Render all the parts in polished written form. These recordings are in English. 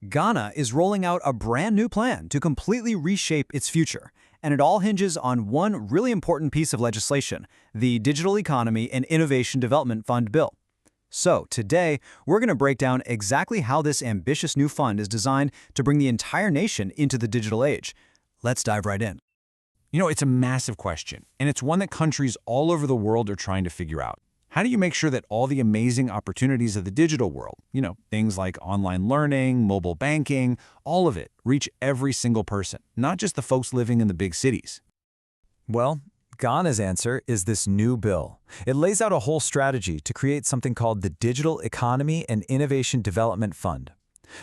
Ghana is rolling out a brand new plan to completely reshape its future, and it all hinges on one really important piece of legislation, the Digital Economy and Innovation Development Fund bill. So, today, we're going to break down exactly how this ambitious new fund is designed to bring the entire nation into the digital age. Let's dive right in. It's a massive question, and it's one that countries all over the world are trying to figure out. How do you make sure that all the amazing opportunities of the digital world, things like online learning, mobile banking, all of it, reach every single person, not just the folks living in the big cities? Well, Ghana's answer is this new bill. It lays out a whole strategy to create something called the Digital Economy and Innovation Development Fund.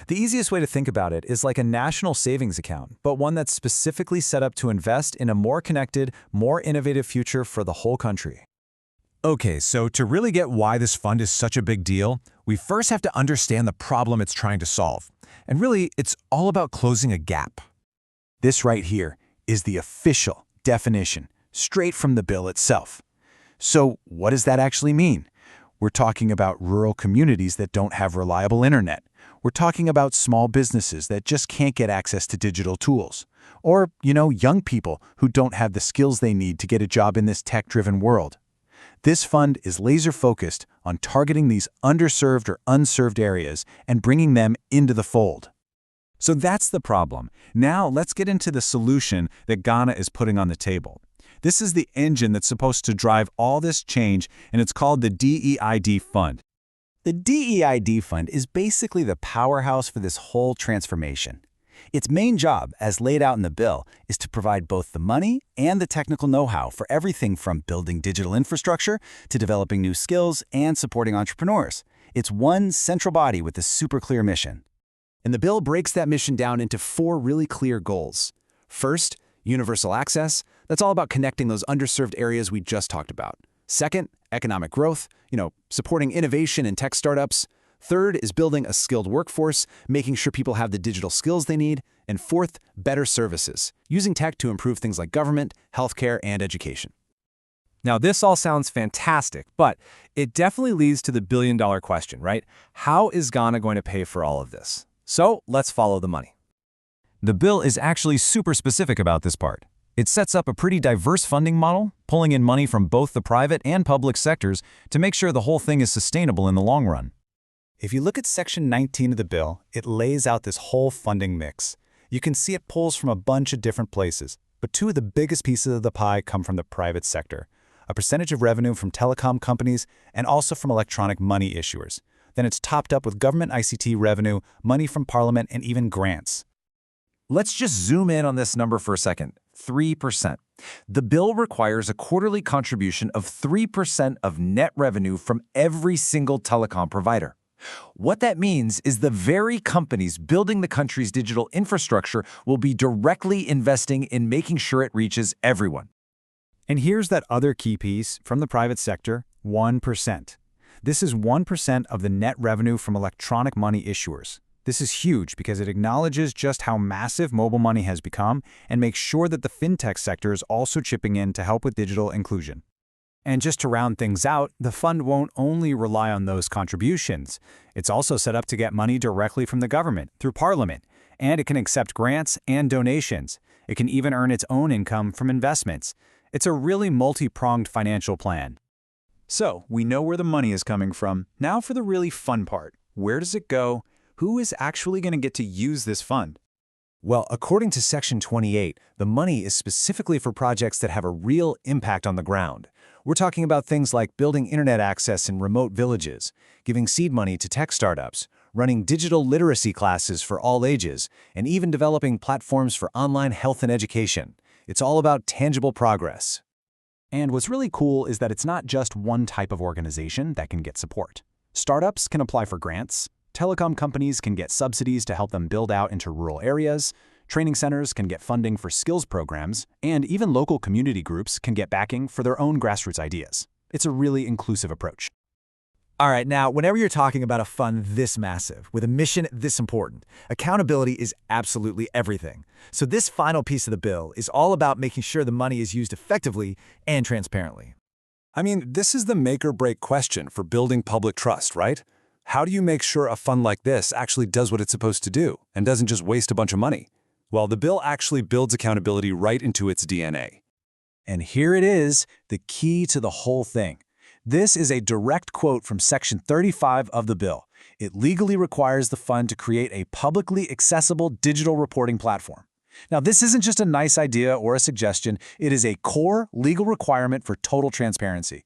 The easiest way to think about it is like a national savings account, but one that's specifically set up to invest in a more connected, more innovative future for the whole country. Okay, so to really get why this fund is such a big deal, we first have to understand the problem it's trying to solve. And really, it's all about closing a gap. This right here is the official definition, straight from the bill itself. So what does that actually mean? We're talking about rural communities that don't have reliable internet. We're talking about small businesses that just can't get access to digital tools. Or, young people who don't have the skills they need to get a job in this tech-driven world. This fund is laser-focused on targeting these underserved or unserved areas and bringing them into the fold. So that's the problem. Now let's get into the solution that Ghana is putting on the table. This is the engine that's supposed to drive all this change, and it's called the DEID Fund. The DEID Fund is basically the powerhouse for this whole transformation. Its main job, as laid out in the bill, is to provide both the money and the technical know-how for everything from building digital infrastructure to developing new skills and supporting entrepreneurs. It's one central body with a super clear mission. And the bill breaks that mission down into four really clear goals. First, universal access. That's all about connecting those underserved areas we just talked about. Second, economic growth, supporting innovation and tech startups. Third is building a skilled workforce, making sure people have the digital skills they need. And fourth, better services, using tech to improve things like government, healthcare, and education. Now, this all sounds fantastic, but it definitely leads to the billion-dollar question, right? How is Ghana going to pay for all of this? So let's follow the money. The bill is actually super specific about this part. It sets up a pretty diverse funding model, pulling in money from both the private and public sectors to make sure the whole thing is sustainable in the long run. If you look at Section 19 of the bill, it lays out this whole funding mix. You can see it pulls from a bunch of different places, but two of the biggest pieces of the pie come from the private sector, a percentage of revenue from telecom companies and also from electronic money issuers. Then it's topped up with government ICT revenue, money from Parliament, and even grants. Let's just zoom in on this number for a second, 3%. The bill requires a quarterly contribution of 3% of net revenue from every single telecom provider. What that means is the very companies building the country's digital infrastructure will be directly investing in making sure it reaches everyone. And here's that other key piece from the private sector, 1%. This is 1% of the net revenue from electronic money issuers. This is huge because it acknowledges just how massive mobile money has become and makes sure that the fintech sector is also chipping in to help with digital inclusion. And just to round things out, the fund won't only rely on those contributions. It's also set up to get money directly from the government through Parliament, and it can accept grants and donations. It can even earn its own income from investments. It's a really multi-pronged financial plan. So, we know where the money is coming from. Now for the really fun part. Where does it go? Who is actually going to get to use this fund? Well, according to Section 28, the money is specifically for projects that have a real impact on the ground. We're talking about things like building internet access in remote villages, giving seed money to tech startups, running digital literacy classes for all ages, and even developing platforms for online health and education. It's all about tangible progress. And what's really cool is that it's not just one type of organization that can get support. Startups can apply for grants, telecom companies can get subsidies to help them build out into rural areas, training centers can get funding for skills programs, and even local community groups can get backing for their own grassroots ideas. It's a really inclusive approach. All right, now, whenever you're talking about a fund this massive, with a mission this important, accountability is absolutely everything. So this final piece of the bill is all about making sure the money is used effectively and transparently. I mean, this is the make or break question for building public trust, right? how do you make sure a fund like this actually does what it's supposed to do and doesn't just waste a bunch of money? Well, the bill actually builds accountability right into its DNA. And here it is, the key to the whole thing. This is a direct quote from Section 35 of the bill. It legally requires the fund to create a publicly accessible digital reporting platform. Now, this isn't just a nice idea or a suggestion. It is a core legal requirement for total transparency.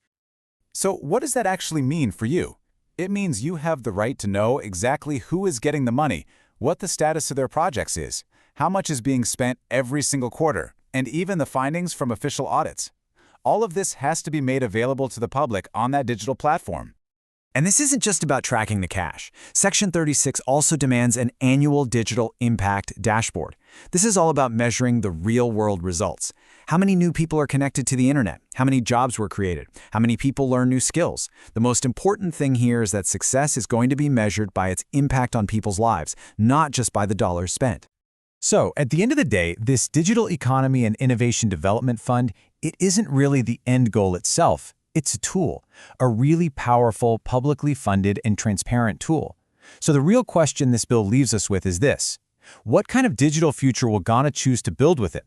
So what does that actually mean for you? It means you have the right to know exactly who is getting the money, what the status of their projects is, how much is being spent every single quarter, and even the findings from official audits. All of this has to be made available to the public on that digital platform. And this isn't just about tracking the cash. Section 36 also demands an annual digital impact dashboard. This is all about measuring the real-world results. How many new people are connected to the internet? How many jobs were created? How many people learn new skills? The most important thing here is that success is going to be measured by its impact on people's lives, not just by the dollars spent. So, at the end of the day, this Digital Economy and Innovation Development Fund, it isn't really the end goal itself. It's a tool, a really powerful, publicly funded, and transparent tool. So the real question this bill leaves us with is this: what kind of digital future will Ghana choose to build with it?